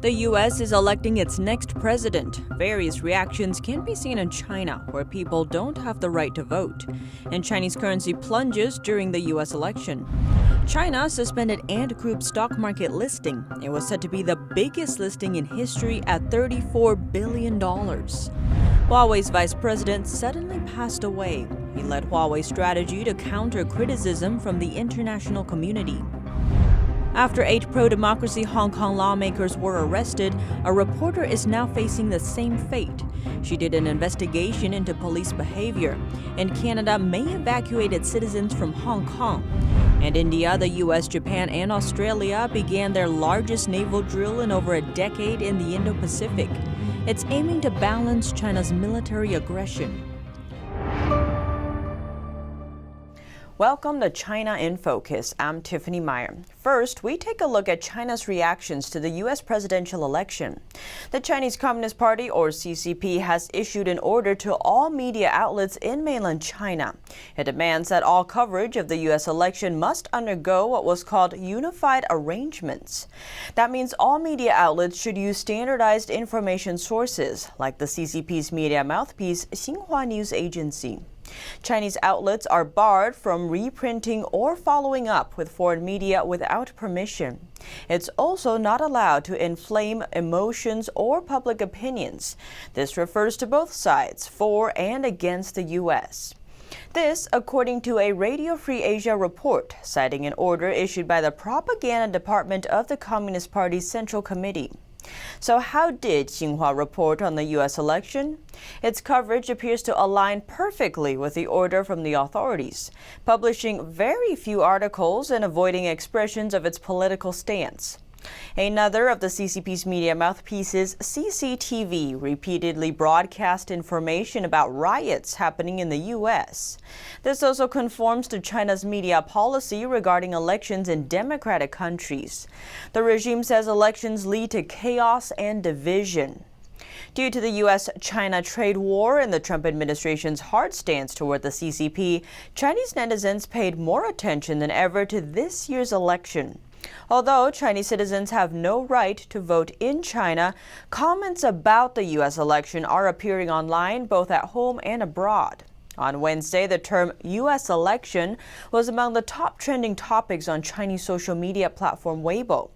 The U.S. is electing its next president. Various reactions can be seen in China, where people don't have the right to vote. And Chinese currency plunges during the U.S. election. China suspended Ant Group stock market listing. It was said to be the biggest listing in history at $34 billion. Huawei's vice president suddenly passed away. He led Huawei's strategy to counter criticism from the international community. After 8 pro-democracy Hong Kong lawmakers were arrested, a reporter is now facing the same fate. She did an investigation into police behavior, and Canada may evacuate its citizens from Hong Kong. And India, the US, Japan, and Australia began their largest naval drill in over a decade in the Indo-Pacific. It's aiming to balance China's military aggression. Welcome to China in Focus. I'm Tiffany Meyer. First, we take a look at China's reactions to the U.S. presidential election. The Chinese Communist Party, or CCP, has issued an order to all media outlets in mainland China. It demands that all coverage of the U.S. election must undergo what was called unified arrangements. That means all media outlets should use standardized information sources, like the CCP's media mouthpiece, Xinhua News Agency. Chinese outlets are barred from reprinting or following up with foreign media without permission. It's also not allowed to inflame emotions or public opinions. This refers to both sides, for and against the U.S. This, according to a Radio Free Asia report, citing an order issued by the Propaganda Department of the Communist Party's Central Committee. So how did Xinhua report on the U.S. election? Its coverage appears to align perfectly with the order from the authorities, publishing very few articles and avoiding expressions of its political stance. Another of the CCP's media mouthpieces, CCTV, repeatedly broadcast information about riots happening in the U.S. This also conforms to China's media policy regarding elections in democratic countries. The regime says elections lead to chaos and division. Due to the U.S.-China trade war and the Trump administration's hard stance toward the CCP, Chinese netizens paid more attention than ever to this year's election. Although Chinese citizens have no right to vote in China, comments about the U.S. election are appearing online both at home and abroad. On Wednesday, the term U.S. election was among the top trending topics on Chinese social media platform Weibo.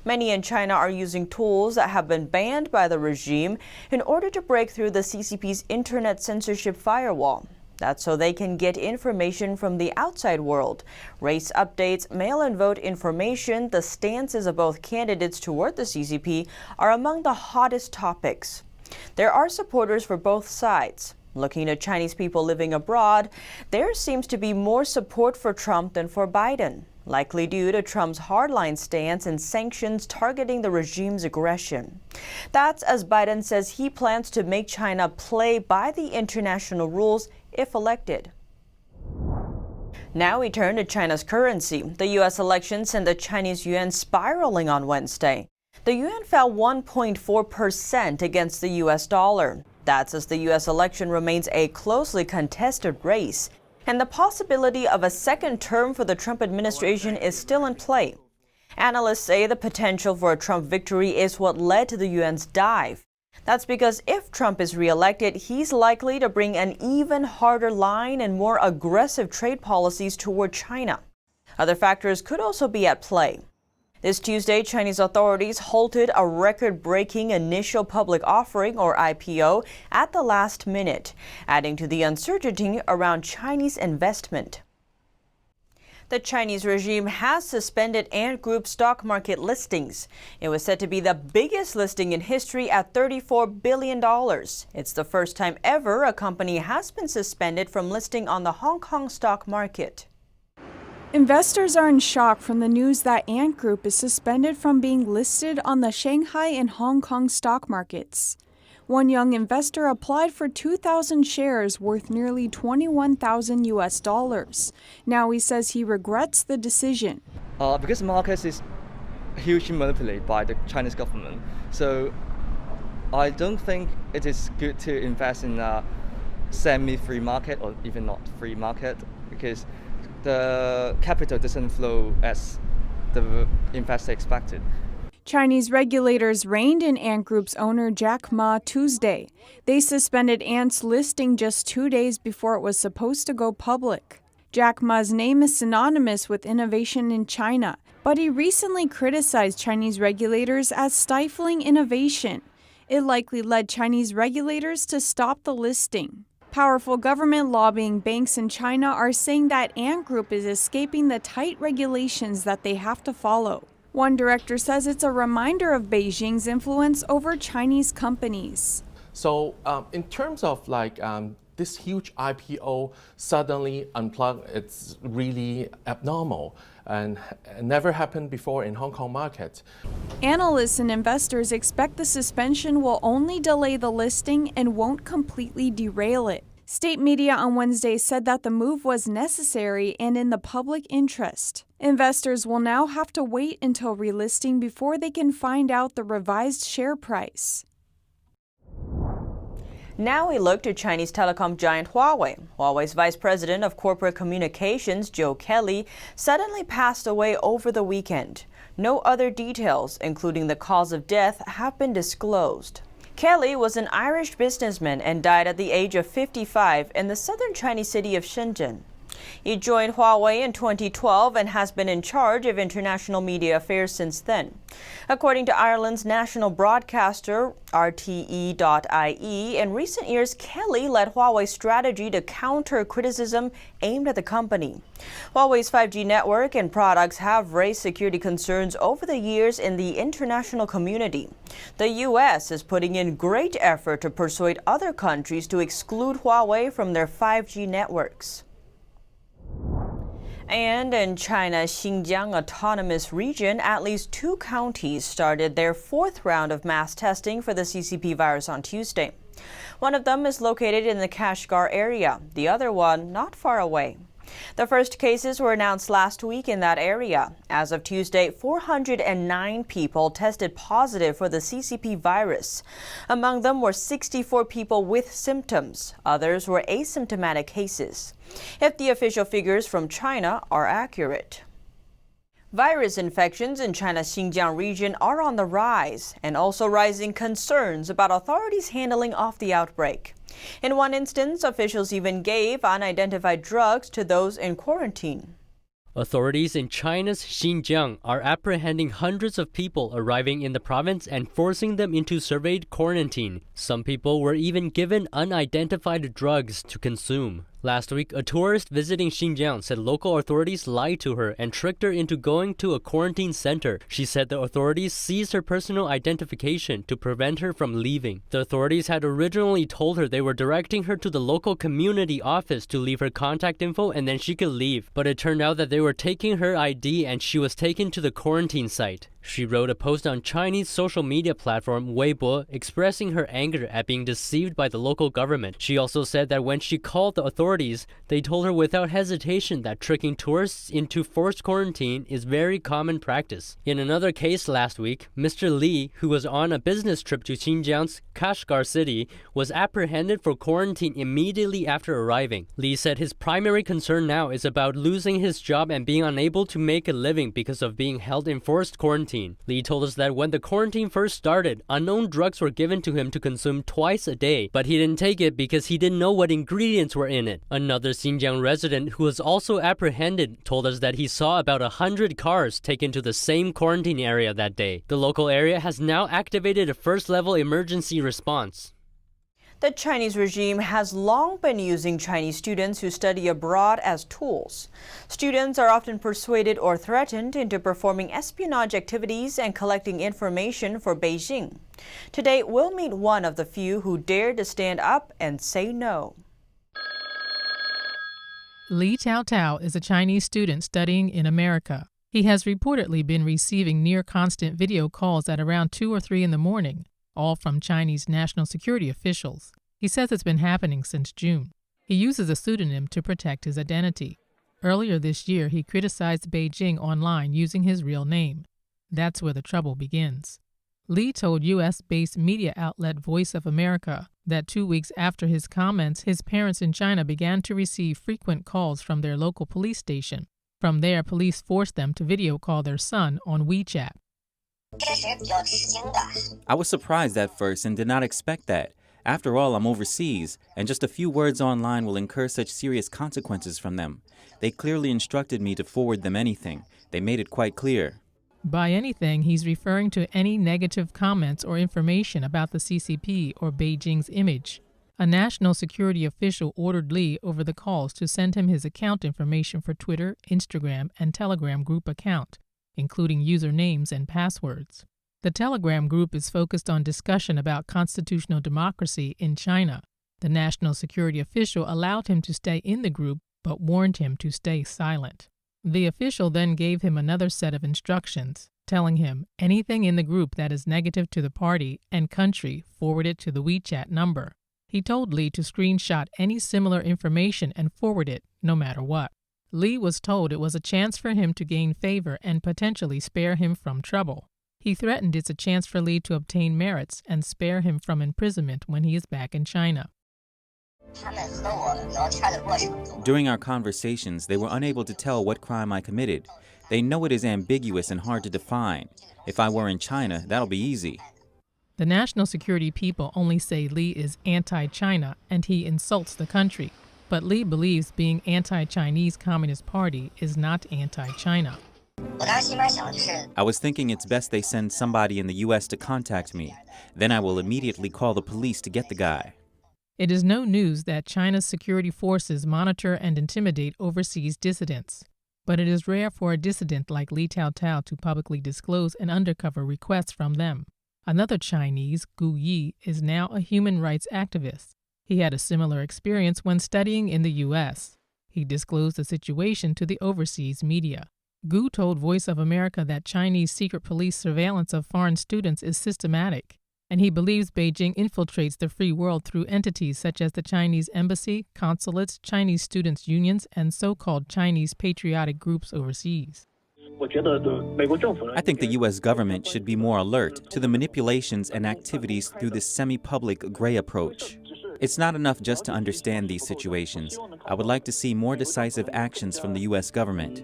Many in China are using tools that have been banned by the regime in order to break through the CCP's internet censorship firewall. That's so they can get information from the outside world. Race updates, mail-in vote information, the stances of both candidates toward the CCP are among the hottest topics. There are supporters for both sides. Looking at Chinese people living abroad, there seems to be more support for Trump than for Biden, likely due to Trump's hardline stance and sanctions targeting the regime's aggression. That's as Biden says he plans to make China play by the international rules if elected. Now we turn to China's currency. The U.S. election sent the Chinese yuan spiraling on Wednesday. The yuan fell 1.4% against the U.S. dollar. That's as the U.S. election remains a closely contested race, and the possibility of a second term for the Trump administration is still in play. Analysts say the potential for a Trump victory is what led to the yuan's dive. That's because if Trump is re-elected, he's likely to bring an even harder line and more aggressive trade policies toward China. Other factors could also be at play. This Tuesday, Chinese authorities halted a record-breaking initial public offering, or IPO, at the last minute, adding to the uncertainty around Chinese investment. The Chinese regime has suspended Ant Group stock market listings. It was said to be the biggest listing in history at $34 billion. It's the first time ever a company has been suspended from listing on the Hong Kong stock market. Investors are in shock from the news that Ant Group is suspended from being listed on the Shanghai and Hong Kong stock markets. One young investor applied for 2,000 shares worth nearly $21,000 US. Now he says he regrets the decision. Because the market is hugely manipulated by the Chinese government, so I don't think it is good to invest in a semi-free market or even not free market, because the capital doesn't flow as the investor expected. Chinese regulators reined in Ant Group's owner Jack Ma Tuesday. They suspended Ant's listing just 2 days before it was supposed to go public. Jack Ma's name is synonymous with innovation in China, but he recently criticized Chinese regulators as stifling innovation. It likely led Chinese regulators to stop the listing. Powerful government lobbying banks in China are saying that Ant Group is escaping the tight regulations that they have to follow. One director says it's a reminder of Beijing's influence over Chinese companies. So in terms of this huge IPO suddenly unplugged, it's really abnormal and never happened before in Hong Kong market. Analysts and investors expect the suspension will only delay the listing and won't completely derail it. State media on Wednesday said that the move was necessary and in the public interest. Investors will now have to wait until relisting before they can find out the revised share price. Now we look to Chinese telecom giant Huawei. Huawei's Vice President of Corporate Communications, Joe Kelly, suddenly passed away over the weekend. No other details, including the cause of death, have been disclosed. Kelly was an Irish businessman and died at the age of 55 in the southern Chinese city of Shenzhen. He joined Huawei in 2012 and has been in charge of international media affairs since then. According to Ireland's national broadcaster, RTE.ie, in recent years, Kelly led Huawei's strategy to counter criticism aimed at the company. Huawei's 5G network and products have raised security concerns over the years in the international community. The U.S. is putting in great effort to persuade other countries to exclude Huawei from their 5G networks. And in China's Xinjiang Autonomous Region, at least 2 counties started their 4th round of mass testing for the CCP virus on Tuesday. One of them is located in the Kashgar area, the other one not far away. The first cases were announced last week in that area. As of Tuesday, 409 people tested positive for the CCP virus. Among them were 64 people with symptoms. Others were asymptomatic cases. If the official figures from China are accurate. Virus infections in China's Xinjiang region are on the rise, and also rising concerns about authorities handling off the outbreak. In one instance, officials even gave unidentified drugs to those in quarantine. Authorities in China's Xinjiang are apprehending hundreds of people arriving in the province and forcing them into surveyed quarantine. Some people were even given unidentified drugs to consume. Last week, a tourist visiting Xinjiang said local authorities lied to her and tricked her into going to a quarantine center. She said the authorities seized her personal identification to prevent her from leaving. The authorities had originally told her they were directing her to the local community office to leave her contact info and then she could leave. But it turned out that they were taking her ID and she was taken to the quarantine site. She wrote a post on Chinese social media platform Weibo expressing her anger at being deceived by the local government. She also said that when she called the authorities, they told her without hesitation that tricking tourists into forced quarantine is very common practice. In another case last week, Mr. Li, who was on a business trip to Xinjiang's Kashgar city, was apprehended for quarantine immediately after arriving. Li said his primary concern now is about losing his job and being unable to make a living because of being held in forced quarantine. Li told us that when the quarantine first started, unknown drugs were given to him to consume twice a day, but he didn't take it because he didn't know what ingredients were in it. Another Xinjiang resident who was also apprehended told us that he saw about 100 cars taken to the same quarantine area that day. The local area has now activated a first-level emergency response. The Chinese regime has long been using Chinese students who study abroad as tools. Students are often persuaded or threatened into performing espionage activities and collecting information for Beijing. Today, we'll meet one of the few who dared to stand up and say no. Li Taotao is a Chinese student studying in America. He has reportedly been receiving near-constant video calls at around 2 or 3 in the morning, all from Chinese national security officials. He says it's been happening since June. He uses a pseudonym to protect his identity. Earlier this year, he criticized Beijing online using his real name. That's where the trouble begins. Li told U.S.-based media outlet Voice of America that 2 weeks after his comments, his parents in China began to receive frequent calls from their local police station. From there, police forced them to video call their son on WeChat. I was surprised at first and did not expect that. After all, I'm overseas, and just a few words online will incur such serious consequences from them. They clearly instructed me to forward them anything. They made it quite clear. By anything, he's referring to any negative comments or information about the CCP or Beijing's image. A national security official ordered Li over the calls to send him his account information for Twitter, Instagram, and Telegram group account, including usernames and passwords. The Telegram group is focused on discussion about constitutional democracy in China. The national security official allowed him to stay in the group, but warned him to stay silent. The official then gave him another set of instructions, telling him anything in the group that is negative to the party and country, forward it to the WeChat number. He told Li to screenshot any similar information and forward it, no matter what. Li was told it was a chance for him to gain favor and potentially spare him from trouble. He threatened it's a chance for Li to obtain merits and spare him from imprisonment when he is back in China. During our conversations, they were unable to tell what crime I committed. They know it is ambiguous and hard to define. If I were in China, that'll be easy. The national security people only say Li is anti-China and he insults the country. But Li believes being anti-Chinese Communist Party is not anti-China. I was thinking it's best they send somebody in the U.S. to contact me. Then I will immediately call the police to get the guy. It is no news that China's security forces monitor and intimidate overseas dissidents. But it is rare for a dissident like Li Taotao to publicly disclose an undercover request from them. Another Chinese, Gu Yi, is now a human rights activist. He had a similar experience when studying in the U.S. He disclosed the situation to the overseas media. Gu told Voice of America that Chinese secret police surveillance of foreign students is systematic, and he believes Beijing infiltrates the free world through entities such as the Chinese embassy, consulates, Chinese students' unions, and so-called Chinese patriotic groups overseas. I think the U.S. government should be more alert to the manipulations and activities through this semi-public gray approach. It's not enough just to understand these situations. I would like to see more decisive actions from the U.S. government.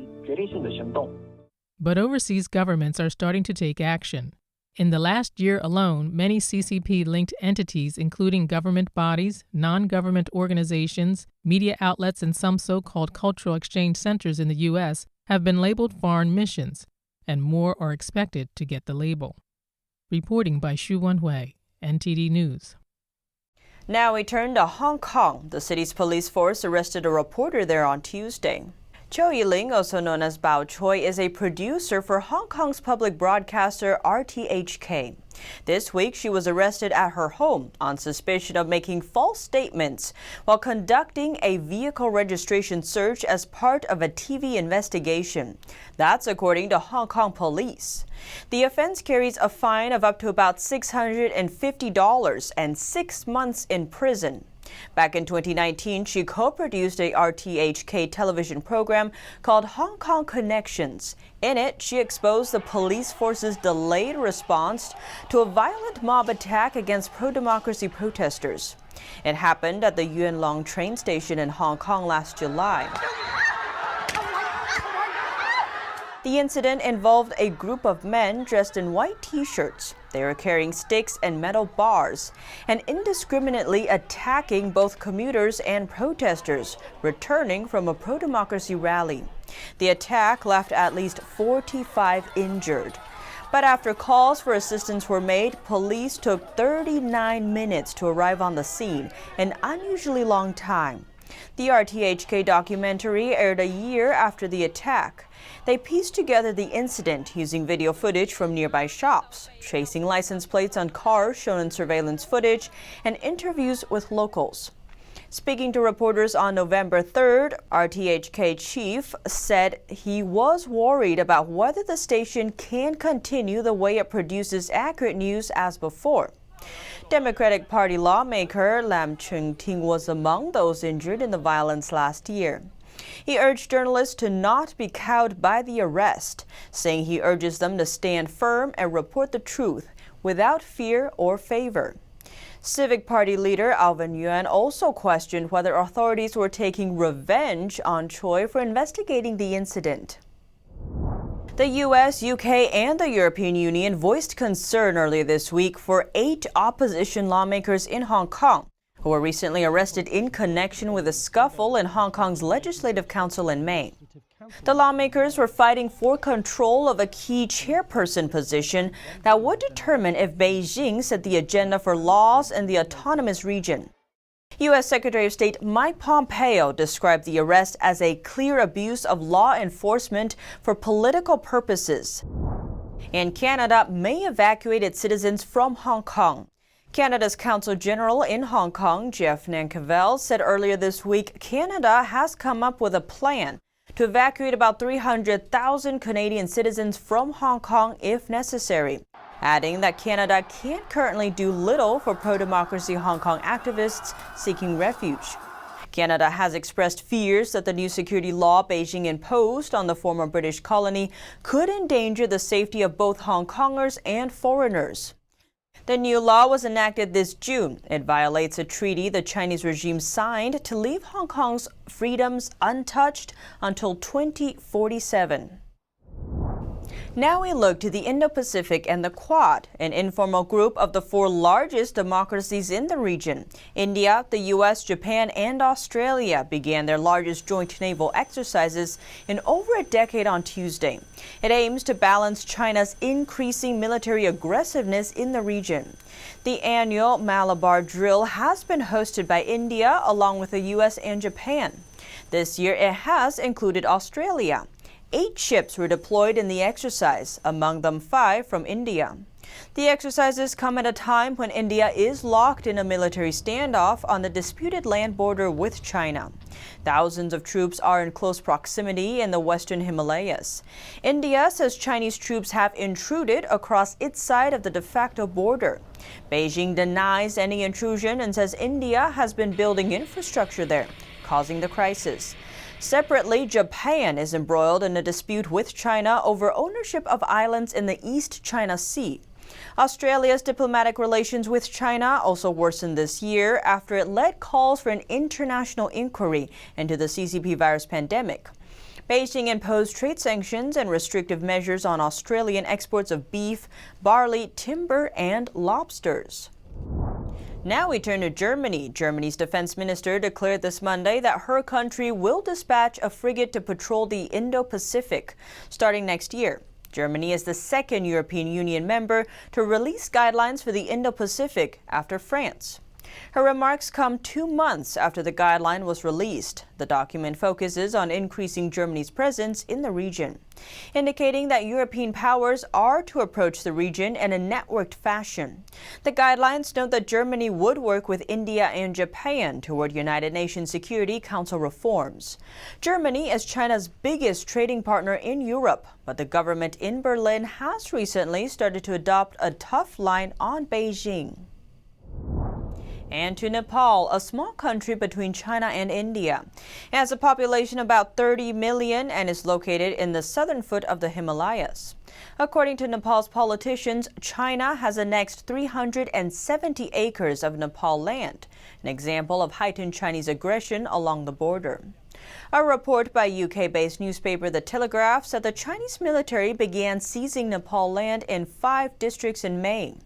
But overseas governments are starting to take action. In the last year alone, many CCP-linked entities, including government bodies, non-government organizations, media outlets, and some so-called cultural exchange centers in the U.S., have been labeled foreign missions, and more are expected to get the label. Reporting by Xu Wenhui, NTD News. Now we turn to Hong Kong. The city's police force arrested a reporter there on Tuesday. Cho Yiling, also known as Bao Choi, is a producer for Hong Kong's public broadcaster RTHK. This week, she was arrested at her home on suspicion of making false statements while conducting a vehicle registration search as part of a TV investigation. That's according to Hong Kong police. The offense carries a fine of up to about $650 and 6 months in prison. Back in 2019, she co-produced a RTHK television program called Hong Kong Connections. In it, she exposed the police force's delayed response to a violent mob attack against pro-democracy protesters. It happened at the Yuen Long train station in Hong Kong last July. The incident involved a group of men dressed in white t-shirts. They were carrying sticks and metal bars and indiscriminately attacking both commuters and protesters returning from a pro-democracy rally. The attack left at least 45 injured. But after calls for assistance were made, police took 39 minutes to arrive on the scene, an unusually long time. The RTHK documentary aired a year after the attack. They pieced together the incident using video footage from nearby shops, tracing license plates on cars shown in surveillance footage, and interviews with locals. Speaking to reporters on November 3rd, RTHK chief said he was worried about whether the station can continue the way it produces accurate news as before. Democratic Party lawmaker Lam Chung-ting was among those injured in the violence last year. He urged journalists to not be cowed by the arrest, saying he urges them to stand firm and report the truth without fear or favor. Civic Party leader Alvin Yuan also questioned whether authorities were taking revenge on Choi for investigating the incident. The US, UK, and the European Union voiced concern earlier this week for 8 opposition lawmakers in Hong Kong who were recently arrested in connection with a scuffle in Hong Kong's Legislative Council in May. The lawmakers were fighting for control of a key chairperson position that would determine if Beijing set the agenda for laws in the autonomous region. U.S. Secretary of State Mike Pompeo described the arrest as a clear abuse of law enforcement for political purposes. And Canada may evacuate its citizens from Hong Kong. Canada's Consul General in Hong Kong, Jeff Nankerville, said earlier this week Canada has come up with a plan to evacuate about 300,000 Canadian citizens from Hong Kong if necessary, adding that Canada can't currently do little for pro-democracy Hong Kong activists seeking refuge. Canada has expressed fears that the new security law Beijing imposed on the former British colony could endanger the safety of both Hong Kongers and foreigners. The new law was enacted this June. It violates a treaty the Chinese regime signed to leave Hong Kong's freedoms untouched until 2047. Now we look to the Indo-Pacific and the Quad, an informal group of the 4 largest democracies in the region. India, the US, Japan, and Australia began their largest joint naval exercises in over a decade on Tuesday. It aims to balance China's increasing military aggressiveness in the region. The annual Malabar drill has been hosted by India along with the US and Japan. This year it has included Australia. 8 ships were deployed in the exercise, among them 5 from India. The exercises come at a time when India is locked in a military standoff on the disputed land border with China. Thousands of troops are in close proximity in the western Himalayas. India says Chinese troops have intruded across its side of the de facto border. Beijing denies any intrusion and says India has been building infrastructure there, causing the crisis. Separately, Japan is embroiled in a dispute with China over ownership of islands in the East China Sea. Australia's diplomatic relations with China also worsened this year after it led calls for an international inquiry into the CCP virus pandemic. Beijing imposed trade sanctions and restrictive measures on Australian exports of beef, barley, timber, and lobsters. Now we turn to Germany. Germany's defense minister declared this Monday that her country will dispatch a frigate to patrol the Indo-Pacific starting next year. Germany is the second European Union member to release guidelines for the Indo-Pacific after France. Her remarks come 2 months after the guideline was released. The document focuses on increasing Germany's presence in the region, indicating that European powers are to approach the region in a networked fashion. The guidelines note that Germany would work with India and Japan toward United Nations Security Council reforms. Germany is China's biggest trading partner in Europe, but the government in Berlin has recently started to adopt a tough line on Beijing. And to Nepal, a small country between China and India. It has a population of about 30 million and is located in the southern foot of the Himalayas. According to Nepal's politicians, China has annexed 370 acres of Nepal land, an example of heightened Chinese aggression along the border. A report by UK-based newspaper The Telegraph said the Chinese military began seizing Nepal land in 5 districts in May.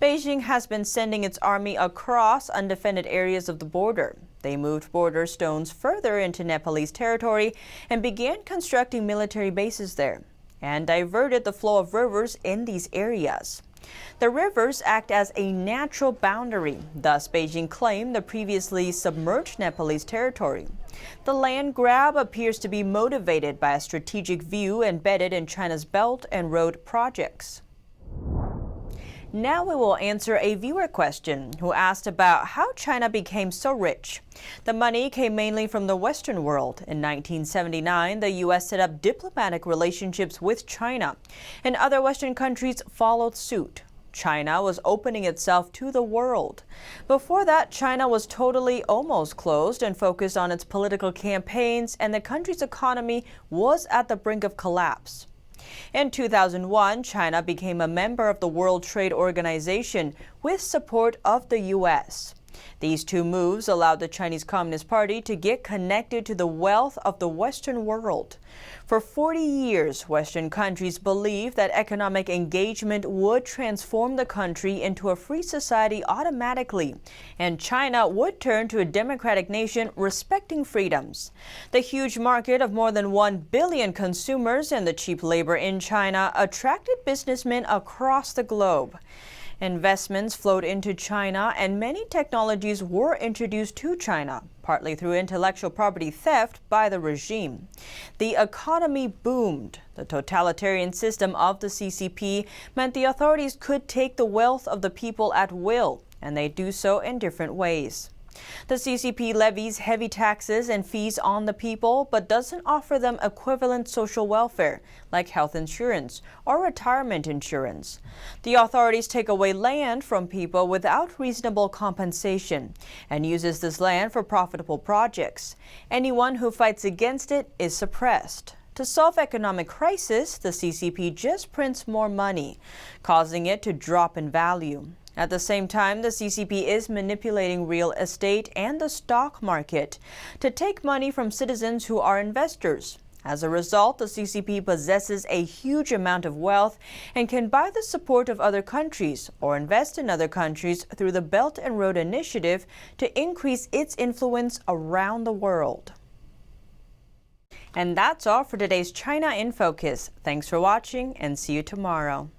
Beijing has been sending its army across undefended areas of the border. They moved border stones further into Nepalese territory and began constructing military bases there, and diverted the flow of rivers in these areas. The rivers act as a natural boundary, thus Beijing claimed the previously submerged Nepalese territory. The land grab appears to be motivated by a strategic view embedded in China's Belt and Road projects. Now we will answer a viewer question who asked about how China became so rich. The money came mainly from the Western world. In 1979, the U.S. set up diplomatic relationships with China, and other Western countries followed suit. China was opening itself to the world. Before that, China was totally almost closed and focused on its political campaigns, and the country's economy was at the brink of collapse. In 2001, China became a member of the World Trade Organization with support of the U.S. These two moves allowed the Chinese Communist Party to get connected to the wealth of the Western world. For 40 years, Western countries believed that economic engagement would transform the country into a free society automatically, and China would turn to a democratic nation respecting freedoms. The huge market of more than 1 billion consumers and the cheap labor in China attracted businessmen across the globe. Investments flowed into China, and many technologies were introduced to China, partly through intellectual property theft by the regime. The economy boomed. The totalitarian system of the CCP meant the authorities could take the wealth of the people at will, and they do so in different ways. The CCP levies heavy taxes and fees on the people, but doesn't offer them equivalent social welfare, like health insurance or retirement insurance. The authorities take away land from people without reasonable compensation and uses this land for profitable projects. Anyone who fights against it is suppressed. To solve economic crisis, the CCP just prints more money, causing it to drop in value. At the same time, the CCP is manipulating real estate and the stock market to take money from citizens who are investors. As a result, the CCP possesses a huge amount of wealth and can buy the support of other countries or invest in other countries through the Belt and Road Initiative to increase its influence around the world. And that's all for today's China in Focus. Thanks for watching and see you tomorrow.